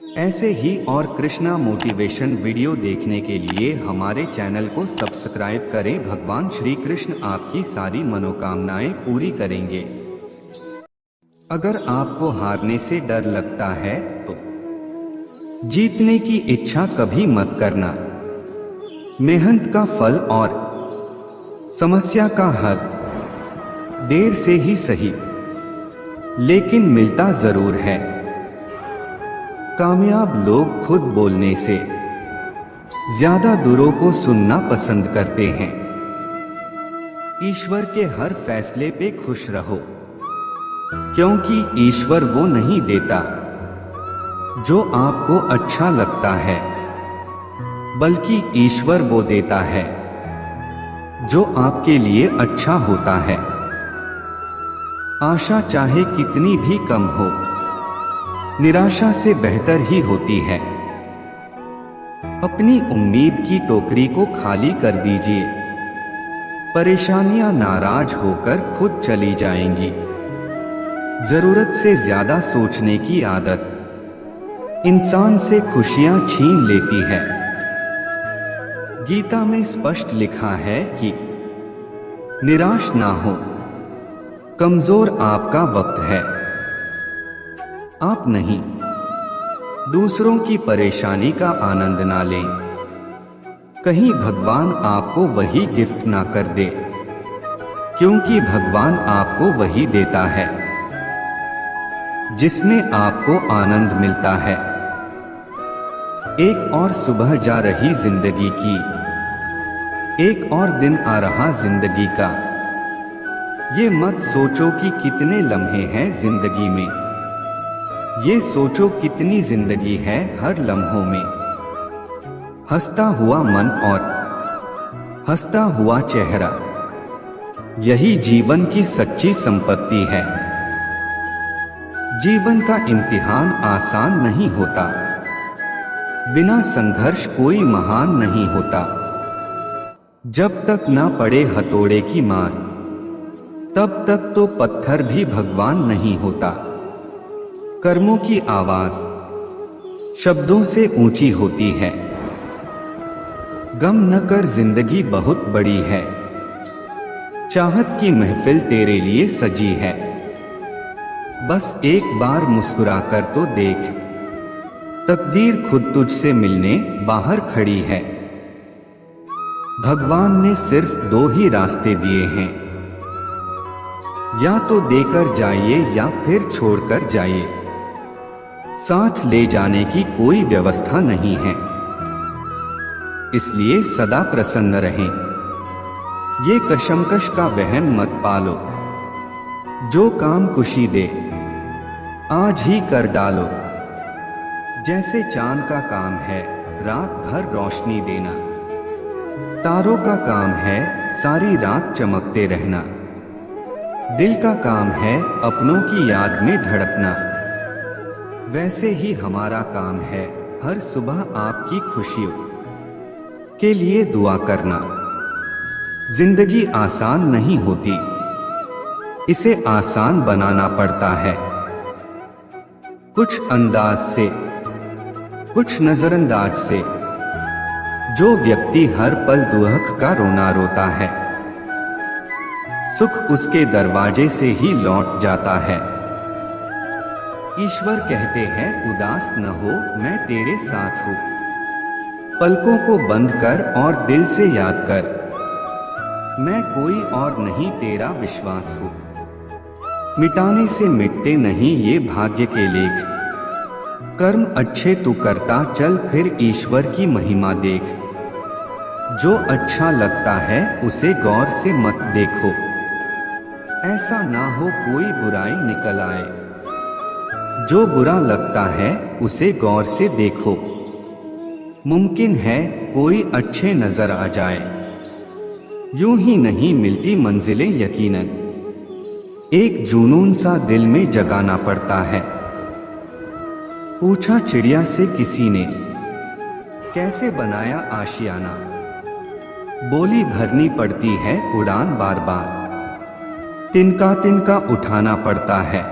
ऐसे ही और Krishna motivation video देखने के लिए हमारे चैनल को सब्सक्राइब करें। भगवान श्री कृष्ण आपकी सारी मनोकामनाएं पूरी करेंगे। अगर आपको हारने से डर लगता है तो जीतने की इच्छा कभी मत करना। मेहनत का फल और समस्या का हल देर से ही सही, लेकिन मिलता जरूर है। कामयाब लोग खुद बोलने से ज्यादा दूरों को सुनना पसंद करते हैं। ईश्वर के हर फैसले पे खुश रहो, क्योंकि ईश्वर वो नहीं देता जो आपको अच्छा लगता है, बल्कि ईश्वर वो देता है जो आपके लिए अच्छा होता है। आशा चाहे कितनी भी कम हो, निराशा से बेहतर ही होती है। अपनी उम्मीद की टोकरी को खाली कर दीजिए। परेशानियां नाराज होकर खुद चली जाएंगी। जरूरत से ज्यादा सोचने की आदत इंसान से खुशियां छीन लेती है। गीता में स्पष्ट लिखा है कि निराश ना हो, कमजोर आपका वक्त है, आप नहीं। दूसरों की परेशानी का आनंद ना लें, कहीं भगवान आपको वही गिफ्ट ना कर दे, क्योंकि भगवान आपको वही देता है जिसमें आपको आनंद मिलता है। एक और सुबह जा रही जिंदगी की, एक और दिन आ रहा जिंदगी का। ये मत सोचो कि कितने लम्हे हैं जिंदगी में, ये सोचो कितनी जिंदगी है हर लम्हों में। हंसता हुआ मन और हंसता हुआ चेहरा, यही जीवन की सच्ची संपत्ति है। जीवन का इम्तिहान आसान नहीं होता, बिना संघर्ष कोई महान नहीं होता। जब तक ना पड़े हथौड़े की मार, तब तक तो पत्थर भी भगवान नहीं होता। कर्मों की आवाज शब्दों से ऊंची होती है। गम न कर, जिंदगी बहुत बड़ी है, चाहत की महफिल तेरे लिए सजी है। बस एक बार मुस्कुरा कर तो देख, तकदीर खुद तुझसे मिलने बाहर खड़ी है। भगवान ने सिर्फ दो ही रास्ते दिए हैं, या तो देकर जाइए या फिर छोड़कर जाइए। साथ ले जाने की कोई व्यवस्था नहीं है, इसलिए सदा प्रसन्न रहें। ये कशमकश का वहम मत पालो, जो काम खुशी दे आज ही कर डालो। जैसे चांद का काम है रात भर रोशनी देना, तारों का काम है सारी रात चमकते रहना। दिल का काम है अपनों की याद में धड़कना, वैसे ही हमारा काम है हर सुबह आपकी खुशियों के लिए दुआ करना। जिंदगी आसान नहीं होती, इसे आसान बनाना पड़ता है। कुछ अंदाज से, कुछ नजरअंदाज से, जो व्यक्ति हर पल दुख का रोना रोता है, सुख उसके दरवाजे से ही लौट जाता है। ईश्वर कहते हैं उदास न हो, मैं तेरे साथ हूं। पलकों को बंद कर और दिल से याद कर, मैं कोई और नहीं तेरा विश्वास हूं। मिटाने से मिटते नहीं ये भाग्य के लेख, कर्म अच्छे तू करता चल फिर ईश्वर की महिमा देख। जो अच्छा लगता है उसे गौर से मत देखो, ऐसा ना हो कोई बुराई निकल आए। जो बुरा लगता है उसे गौर से देखो, मुमकिन है कोई अच्छे नजर आ जाए। यूं ही नहीं मिलती मंजिलें यकीनन, एक जुनून सा दिल में जगाना पड़ता है। पूछा चिड़िया से किसी ने, कैसे बनाया आशियाना, बोली भरनी पड़ती है उड़ान बार बार, तिनका तिनका उठाना पड़ता है।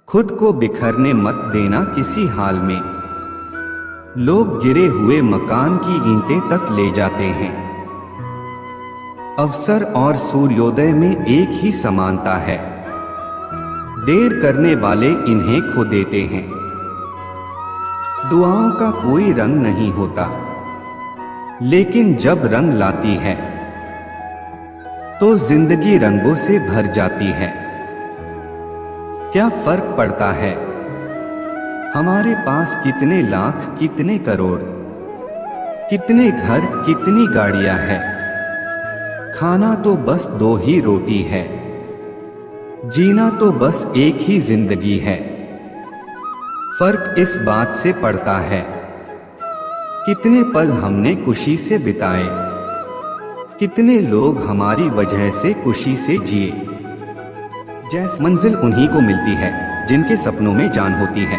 खुद को बिखरने मत देना किसी हाल में। लोग गिरे हुए मकान की ईंटें तक ले जाते हैं। अवसर और सूर्योदय में एक ही समानता है। देर करने वाले इन्हें खो देते हैं। दुआओं का कोई रंग नहीं होता, लेकिन जब रंग लाती है तो जिंदगी रंगों से भर जाती है। क्या फर्क पड़ता है हमारे पास कितने लाख, कितने करोड़, कितने घर, कितनी गाड़ियां हैं। खाना तो बस 2 ही रोटी है, जीना तो बस एक ही जिंदगी है। फर्क इस बात से पड़ता है कितने पल हमने खुशी से बिताए, कितने लोग हमारी वजह से खुशी से जिए। जैसे मंजिल उन्हीं को मिलती है जिनके सपनों में जान होती है।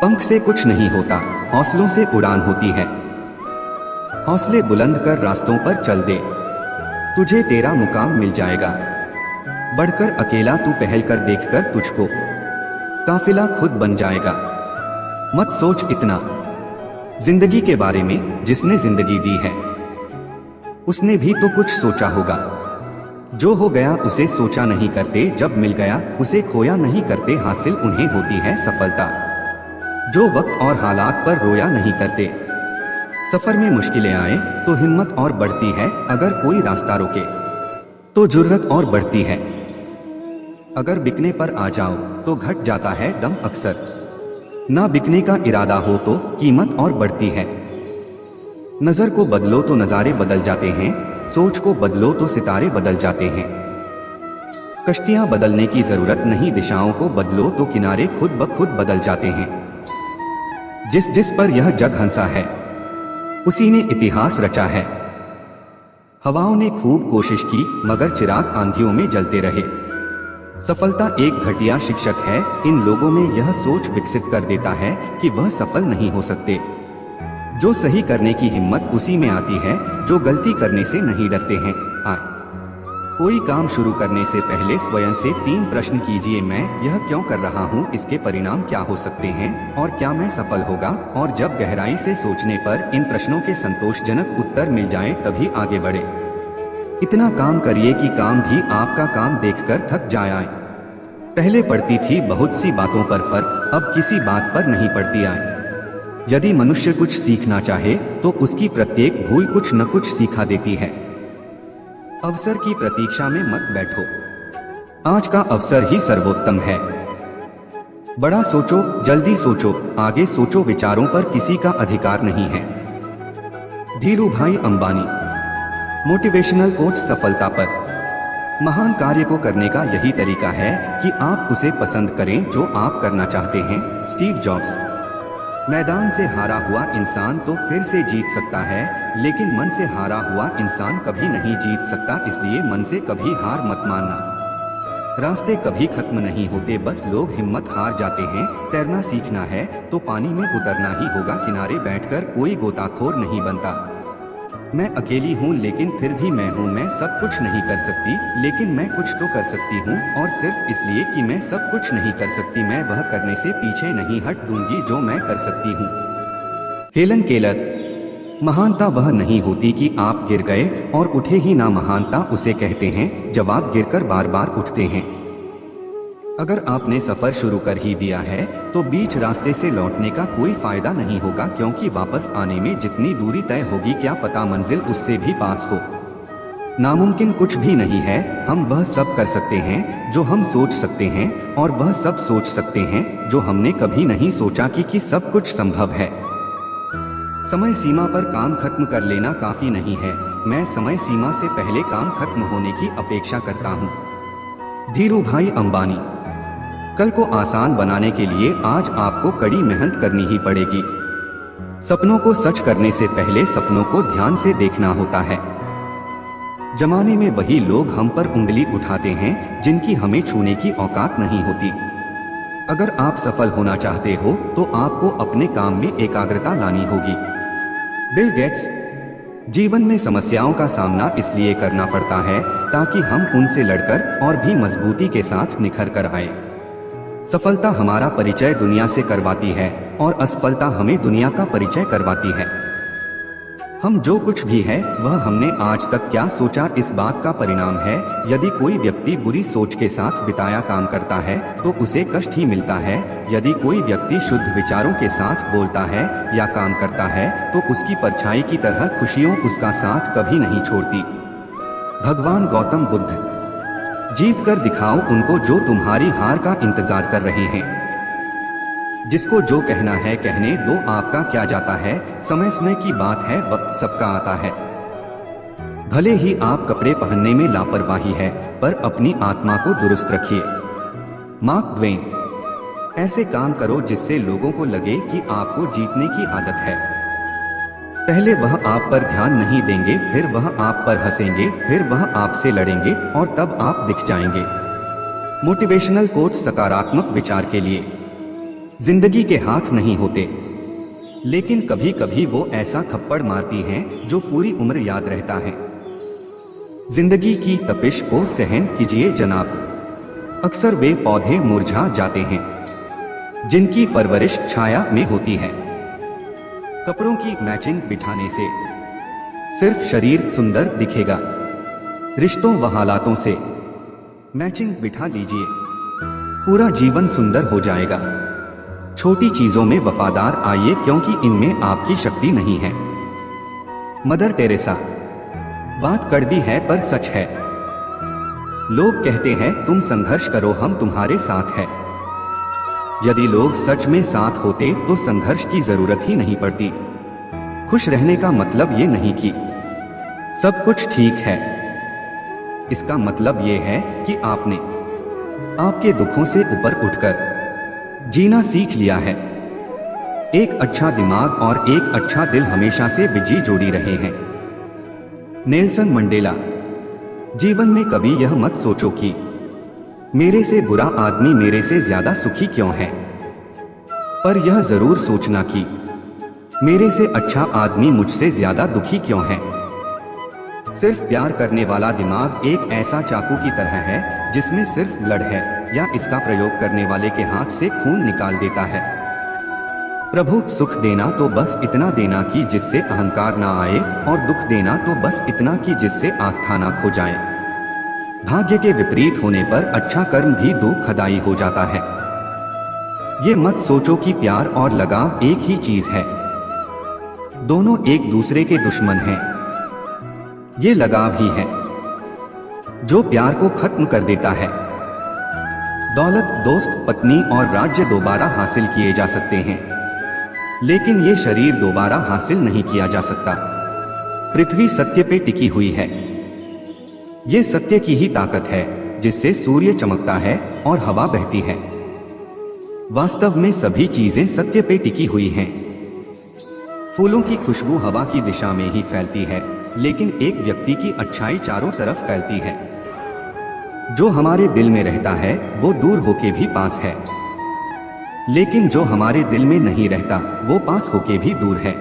पंख से कुछ नहीं होता, हौसलों से उड़ान होती है। हौसले बुलंद कर रास्तों पर चल दे, तुझे तेरा मुकाम मिल जाएगा। बढ़कर अकेला तू पहल कर, देखकर तुझको काफिला खुद बन जाएगा। मत सोच इतना जिंदगी के बारे में, जिसने जिंदगी दी है उसने भी तो कुछ सोचा होगा। जो हो गया उसे सोचा नहीं करते, जब मिल गया उसे खोया नहीं करते। हासिल उन्हें होती है सफलता जो वक्त और हालात पर रोया नहीं करते। सफर में मुश्किलें आए तो हिम्मत और बढ़ती है, अगर कोई रास्ता रोके तो जुर्रत और बढ़ती है। अगर बिकने पर आ जाओ तो घट जाता है दम अक्सर। ना बिकने का इरादा हो तो कीमत और बढ़ती है। नजर को बदलो तो नजारे बदल जाते हैं, सोच को बदलो तो सितारे बदल जाते हैं। कश्तियां बदलने की जरूरत नहीं, दिशाओं को बदलो तो किनारे खुद ब खुद बदल जाते हैं। जिस जिस पर यह जग हंसा है उसी ने इतिहास रचा है। हवाओं ने खूब कोशिश की मगर चिराग आंधियों में जलते रहे। सफलता एक घटिया शिक्षक है, इन लोगों में यह सोच विकसित कर देता है कि वह सफल नहीं हो सकते। जो सही करने की हिम्मत उसी में आती है जो गलती करने से नहीं डरते हैं। कोई काम शुरू करने से पहले स्वयं से 3 प्रश्न कीजिए, मैं यह क्यों कर रहा हूँ, इसके परिणाम क्या हो सकते हैं और क्या मैं सफल होगा। और जब गहराई से सोचने पर इन प्रश्नों के संतोषजनक उत्तर मिल जाएं, तभी आगे बढ़े। इतना काम करिए कि काम भी आपका काम देखकर थक जाए। पहले पड़ती थी बहुत सी बातों पर फर्क, अब किसी बात पर नहीं पड़ती आए। यदि मनुष्य कुछ सीखना चाहे तो उसकी प्रत्येक भूल कुछ न कुछ सिखा देती है। अवसर की प्रतीक्षा में मत बैठो, आज का अवसर ही सर्वोत्तम है। बड़ा सोचो, जल्दी सोचो, आगे सोचो, विचारों पर किसी का अधिकार नहीं है। धीरूभाई अंबानी। Motivational coach. सफलता पर महान कार्य को करने का यही तरीका है कि आप उसे पसंद करें जो आप करना चाहते हैं। Steve jobs. मैदान से हारा हुआ इंसान तो फिर से जीत सकता है, लेकिन मन से हारा हुआ इंसान कभी नहीं जीत सकता, इसलिए मन से कभी हार मत मानना। रास्ते कभी खत्म नहीं होते, बस लोग हिम्मत हार जाते हैं। तैरना सीखना है तो पानी में उतरना ही होगा, किनारे बैठकर कोई गोताखोर नहीं बनता। मैं अकेली हूँ लेकिन फिर भी मैं हूँ, मैं सब कुछ नहीं कर सकती लेकिन मैं कुछ तो कर सकती हूँ, और सिर्फ इसलिए कि मैं सब कुछ नहीं कर सकती मैं वह करने से पीछे नहीं हट दूंगी जो मैं कर सकती हूँ। Helen Keller. महानता वह नहीं होती कि आप गिर गए और उठे ही ना, महानता उसे कहते हैं जब आप गिरकर बार बार उठते हैं। अगर आपने सफर शुरू कर ही दिया है तो बीच रास्ते से लौटने का कोई फायदा नहीं होगा, क्योंकि वापस आने में जितनी दूरी तय होगी क्या पता मंजिल उससे भी पास हो। नामुमकिन कुछ भी नहीं है, हम वह सब कर सकते हैं जो हम सोच सकते हैं, और वह सब सोच सकते हैं जो हमने कभी नहीं सोचा कि सब कुछ संभव है। समय सीमा पर काम खत्म कर लेना काफी नहीं है, मैं समय सीमा से पहले काम खत्म होने की अपेक्षा करता हूँ। धीरूभाई अंबानी। कल को आसान बनाने के लिए आज आपको कड़ी मेहनत करनी ही पड़ेगी। सपनों को सच करने से पहले सपनों को ध्यान से देखना होता है। जमाने में वही लोग हम पर उंगली उठाते हैं जिनकी हमें छूने की औकात नहीं होती। अगर आप सफल होना चाहते हो तो आपको अपने काम में एकाग्रता लानी होगी। Bill Gates. जीवन में समस्याओं का सामना इसलिए करना पड़ता है ताकि हम उनसे लड़कर और भी मजबूती के साथ निखर कर आए। सफलता हमारा परिचय दुनिया से करवाती है और असफलता हमें दुनिया का परिचय करवाती है। हम जो कुछ भी है वह हमने आज तक क्या सोचा इस बात का परिणाम है। यदि कोई व्यक्ति बुरी सोच के साथ बिताया काम करता है तो उसे कष्ट ही मिलता है। यदि कोई व्यक्ति शुद्ध विचारों के साथ बोलता है या काम करता है तो उसकी परछाई की तरह खुशियों उसका साथ कभी नहीं छोड़ती। भगवान गौतम बुद्ध, जीत कर दिखाओ उनको जो तुम्हारी हार का इंतजार कर रहे हैं। जिसको जो कहना है कहने दो, आपका क्या जाता है। समय समय की बात है, वक्त सबका आता है। भले ही आप कपड़े पहनने में लापरवाही है पर अपनी आत्मा को दुरुस्त रखिए। Mark Twain. ऐसे काम करो जिससे लोगों को लगे कि आपको जीतने की आदत है। पहले वह आप पर ध्यान नहीं देंगे, फिर वह आप पर हंसेंगे, फिर वह आपसे लड़ेंगे और तब आप दिख जाएंगे। मोटिवेशनल कोच सकारात्मक विचार के लिए। जिंदगी के हाथ नहीं होते, लेकिन कभी कभी वो ऐसा थप्पड़ मारती हैं जो पूरी उम्र याद रहता है। जिंदगी की तपिश को सहन कीजिए जनाब। अक्सर वे पौधे मुरझा जाते हैं जिनकी परवरिश छाया में होती है। कपड़ों की मैचिंग बिठाने से सिर्फ शरीर सुंदर दिखेगा। रिश्तों व हालातों से मैचिंग बिठा लीजिए, पूरा जीवन सुंदर हो जाएगा। छोटी चीजों में वफादार आइए क्योंकि इनमें आपकी शक्ति नहीं है। Mother Teresa. बात कड़वी है पर सच है। लोग कहते हैं तुम संघर्ष करो, हम तुम्हारे साथ हैं। यदि लोग सच में साथ होते तो संघर्ष की जरूरत ही नहीं पड़ती। खुश रहने का मतलब ये नहीं कि सब कुछ ठीक है। इसका मतलब ये है कि आपने आपके दुखों से ऊपर उठकर जीना सीख लिया है। एक अच्छा दिमाग और एक अच्छा दिल हमेशा से बिजी जोड़ी रहे हैं। Nelson Mandela. जीवन में कभी यह मत सोचो कि मेरे से बुरा आदमी मेरे से ज्यादा सुखी क्यों है, पर यह जरूर सोचना कि मेरे से अच्छा आदमी मुझसे ज्यादा दुखी क्यों है। सिर्फ प्यार करने वाला दिमाग एक ऐसा चाकू की तरह है जिसमें सिर्फ ब्लड है या इसका प्रयोग करने वाले के हाथ से खून निकाल देता है। प्रभु, सुख देना तो बस इतना देना कि जिससे अहंकार ना आए और दुख देना तो बस इतना कि जिससे आस्था ना खो जाए। भाग्य के विपरीत होने पर अच्छा कर्म भी दुखदायी हो जाता है। ये मत सोचो कि प्यार और लगाव एक ही चीज है। दोनों एक दूसरे के दुश्मन हैं। ये लगाव ही है जो प्यार को खत्म कर देता है। दौलत, दोस्त, पत्नी और राज्य दोबारा हासिल किए जा सकते हैं, लेकिन ये शरीर दोबारा हासिल नहीं किया जा सकता। पृथ्वी सत्य पे टिकी हुई है। ये सत्य की ही ताकत है जिससे सूर्य चमकता है और हवा बहती है। वास्तव में सभी चीजें सत्य पे टिकी हुई हैं। फूलों की खुशबू हवा की दिशा में ही फैलती है, लेकिन एक व्यक्ति की अच्छाई चारों तरफ फैलती है। जो हमारे दिल में रहता है वो दूर होके भी पास है, लेकिन जो हमारे दिल में नहीं रहता वो पास होके भी दूर है।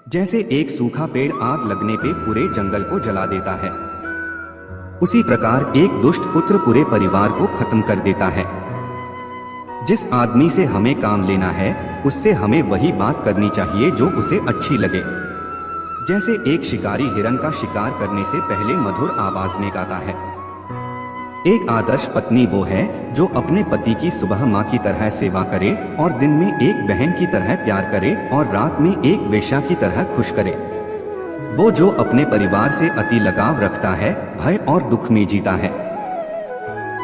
जैसे एक सूखा पेड़ आग लगने पे पूरे जंगल को जला देता है, उसी प्रकार एक दुष्ट पुत्र पूरे परिवार को खत्म कर देता है। जिस आदमी से हमें काम लेना है उससे हमें वही बात करनी चाहिए जो उसे अच्छी लगे। जैसे एक शिकारी हिरन का शिकार करने से पहले मधुर आवाज में गाता है। एक आदर्श पत्नी वो है जो अपने पति की सुबह माँ की तरह सेवा करे और दिन में एक बहन की तरह प्यार करे और रात में एक वेश्या की तरह खुश करे। वो जो अपने परिवार से अति लगाव रखता है, भय और दुख में जीता है।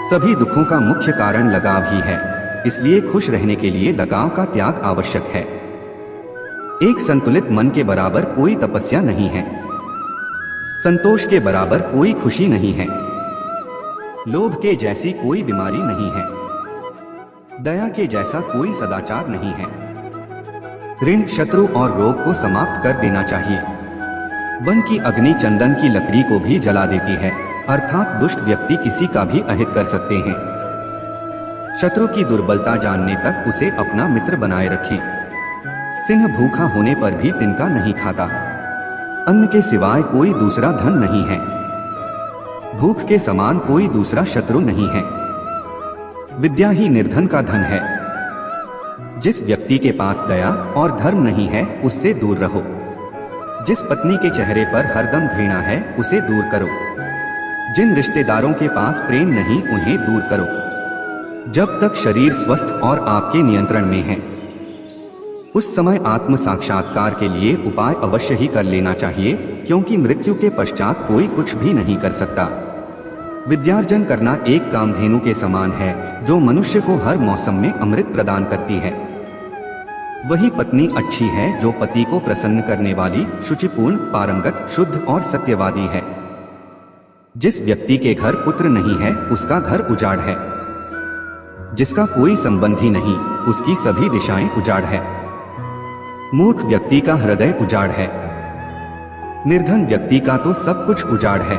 सभी दुखों का मुख्य कारण लगाव ही है, इसलिए खुश रहने के लिए लगाव का त्याग आवश्यक है। एक संतुलित मन के बराबर कोई तपस्या नहीं है। संतोष के बराबर कोई खुशी नहीं है। लोभ के जैसी कोई बीमारी नहीं है। दया के जैसा कोई सदाचार नहीं है। ऋण, शत्रु और रोग को समाप्त कर देना चाहिए। वन की अग्नि चंदन की लकड़ी को भी जला देती है, अर्थात दुष्ट व्यक्ति किसी का भी अहित कर सकते हैं। शत्रु की दुर्बलता जानने तक उसे अपना मित्र बनाए रखें। सिंह भूखा होने पर भी तिनका नहीं खाता। अन्न के सिवाय कोई दूसरा धन नहीं है। भूख के समान कोई दूसरा शत्रु नहीं है। विद्या ही निर्धन का धन है। जिस व्यक्ति के पास दया और धर्म नहीं है उससे दूर रहो। जिस पत्नी के चेहरे पर हरदम घृणा है उसे दूर करो। जिन रिश्तेदारों के पास प्रेम नहीं उन्हें दूर करो। जब तक शरीर स्वस्थ और आपके नियंत्रण में है उस समय आत्म साक्षात्कार के लिए उपाय अवश्य ही कर लेना चाहिए, क्योंकि मृत्यु के पश्चात कोई कुछ भी नहीं कर सकता। विद्यार्जन करना एक कामधेनु के समान है जो मनुष्य को हर मौसम में अमृत प्रदान करती है। वही पत्नी अच्छी है जो पति को प्रसन्न करने वाली, शुचिपूर्ण, पारंगत, शुद्ध और सत्यवादी है। जिस व्यक्ति के घर पुत्र नहीं है उसका घर उजाड़ है। जिसका कोई संबंधी नहीं उसकी सभी दिशाएं उजाड़ है। मूर्ख व्यक्ति का हृदय उजाड़ है। निर्धन व्यक्ति का तो सब कुछ उजाड़ है।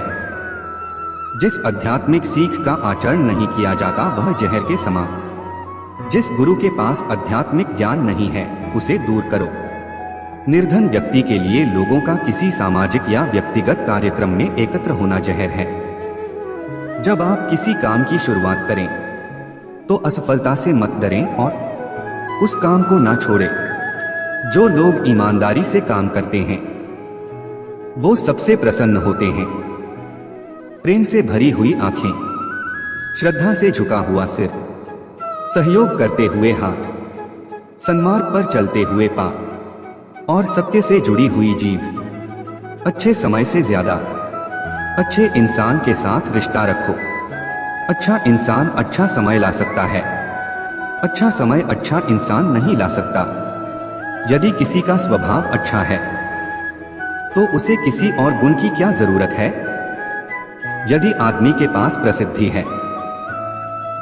जिस आध्यात्मिक सीख का आचरण नहीं किया जाता वह जहर के समान। जिस गुरु के पास आध्यात्मिक ज्ञान नहीं है उसे दूर करो। निर्धन व्यक्ति के लिए लोगों का किसी सामाजिक या व्यक्तिगत कार्यक्रम में एकत्र होना जहर है। जब आप किसी काम की शुरुआत करें तो असफलता से मत डरें और उस काम को ना छोड़ें। जो लोग ईमानदारी से काम करते हैं वो सबसे प्रसन्न होते हैं। प्रेम से भरी हुई आंखें, श्रद्धा से झुका हुआ सिर, सहयोग करते हुए हाथ, सन्मार्ग पर चलते हुए पांव और सत्य से जुड़ी हुई जीभ। अच्छे समय से ज्यादा अच्छे इंसान के साथ रिश्ता रखो। अच्छा इंसान अच्छा समय ला सकता है। अच्छा समय अच्छा इंसान नहीं ला सकता। यदि किसी का स्वभाव अच्छा है तो उसे किसी और गुण की क्या जरूरत है। यदि आदमी के पास प्रसिद्धि है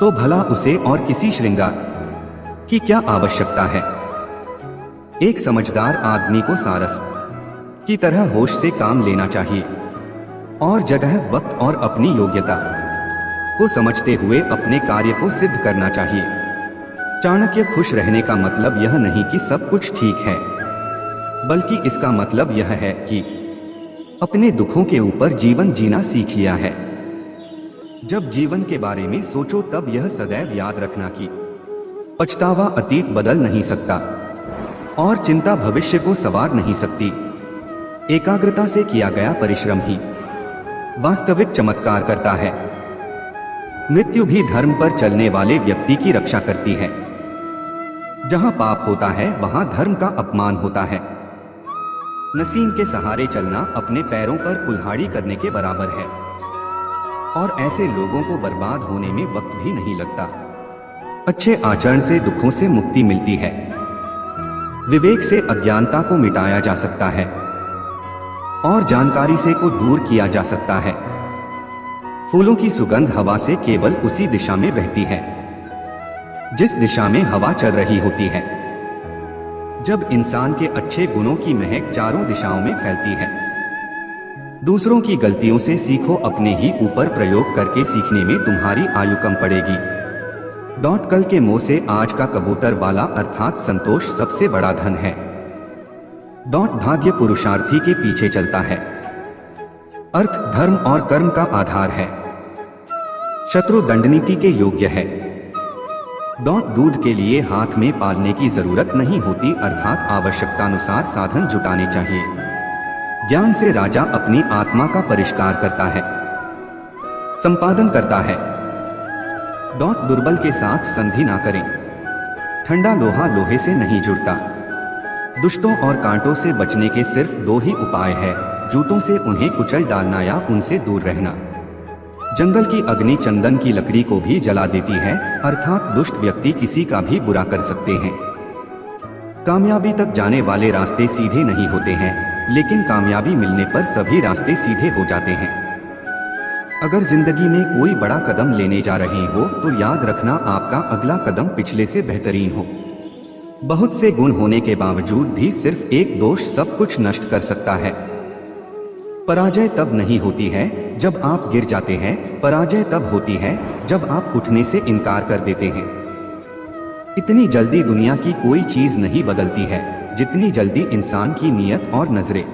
तो भला उसे और किसी श्रृंगार की क्या आवश्यकता है। एक समझदार आदमी को सारस की तरह होश से काम लेना चाहिए और जगह, वक्त और अपनी योग्यता को समझते हुए अपने कार्य को सिद्ध करना चाहिए। चाणक्य खुश रहने का मतलब यह नहीं कि सब कुछ ठीक है, बल्कि इसका मतलब यह है कि अपने दुखों के ऊपर जीवन जीना सीख लिया है। जब जीवन के बारे में सोचो तब यह सदैव याद रखना कि पछतावा अतीत बदल नहीं सकता और चिंता भविष्य को संवार नहीं सकती। एकाग्रता से किया गया परिश्रम ही वास्तविक चमत्कार करता है। मृत्यु भी धर्म पर चलने वाले व्यक्ति की रक्षा करती है। जहां पाप होता है वहां धर्म का अपमान होता है। नसीम के सहारे चलना अपने पैरों पर कुल्हाड़ी करने के बराबर है और ऐसे लोगों को बर्बाद होने में वक्त भी नहीं लगता। अच्छे आचरण से दुखों से मुक्ति मिलती है। विवेक से अज्ञानता को मिटाया जा सकता है और जानकारी से को दूर किया जा सकता है। फूलों की सुगंध हवा से केवल उसी दिशा में बहती है जिस दिशा में हवा चल रही होती है। जब इंसान के अच्छे गुणों की महक चारों दिशाओं में फैलती है। दूसरों की गलतियों से सीखो, अपने ही ऊपर प्रयोग करके सीखने में तुम्हारी आयु कम पड़ेगी। कल के मोह से आज का कबूतर वाला अर्थात संतोष सबसे बड़ा धन है। भाग्य पुरुषार्थी के पीछे चलता है। अर्थ, धर्म और कर्म का आधार है। शत्रु दंडनीति के योग्य है। दूध के लिए हाथ में पालने की जरूरत नहीं होती, अर्थात आवश्यकतानुसार साधन जुटाने चाहिए। ज्ञान से राजा अपनी आत्मा का परिष्कार करता है, संपादन करता है। दुर्बल के साथ संधि ना करें। ठंडा लोहा लोहे से नहीं जुड़ता। दुष्टों और कांटों से बचने के सिर्फ दो ही उपाय है, जूतों से उन्हें कुचल डालना या उनसे दूर रहना। जंगल की अग्नि चंदन की लकड़ी को भी जला देती है, अर्थात दुष्ट व्यक्ति किसी का भी बुरा कर सकते हैं। कामयाबी तक जाने वाले रास्ते सीधे नहीं होते हैं, लेकिन कामयाबी मिलने पर सभी रास्ते सीधे हो जाते हैं। अगर जिंदगी में कोई बड़ा कदम लेने जा रहे हो तो याद रखना आपका अगला कदम पिछले से बेहतरीन हो। बहुत से गुण होने के बावजूद भी सिर्फ एक दोष सब कुछ नष्ट कर सकता है। पराजय तब नहीं होती है जब आप गिर जाते हैं, पराजय तब होती है जब आप उठने से इनकार कर देते हैं। इतनी जल्दी दुनिया की कोई चीज नहीं बदलती है जितनी जल्दी इंसान की नीयत और नजरें।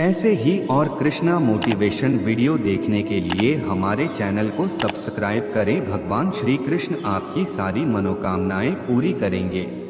ऐसे ही और कृष्णा मोटिवेशन वीडियो देखने के लिए हमारे चैनल को सब्सक्राइब करें। भगवान श्री कृष्ण आपकी सारी मनोकामनाएं पूरी करेंगे।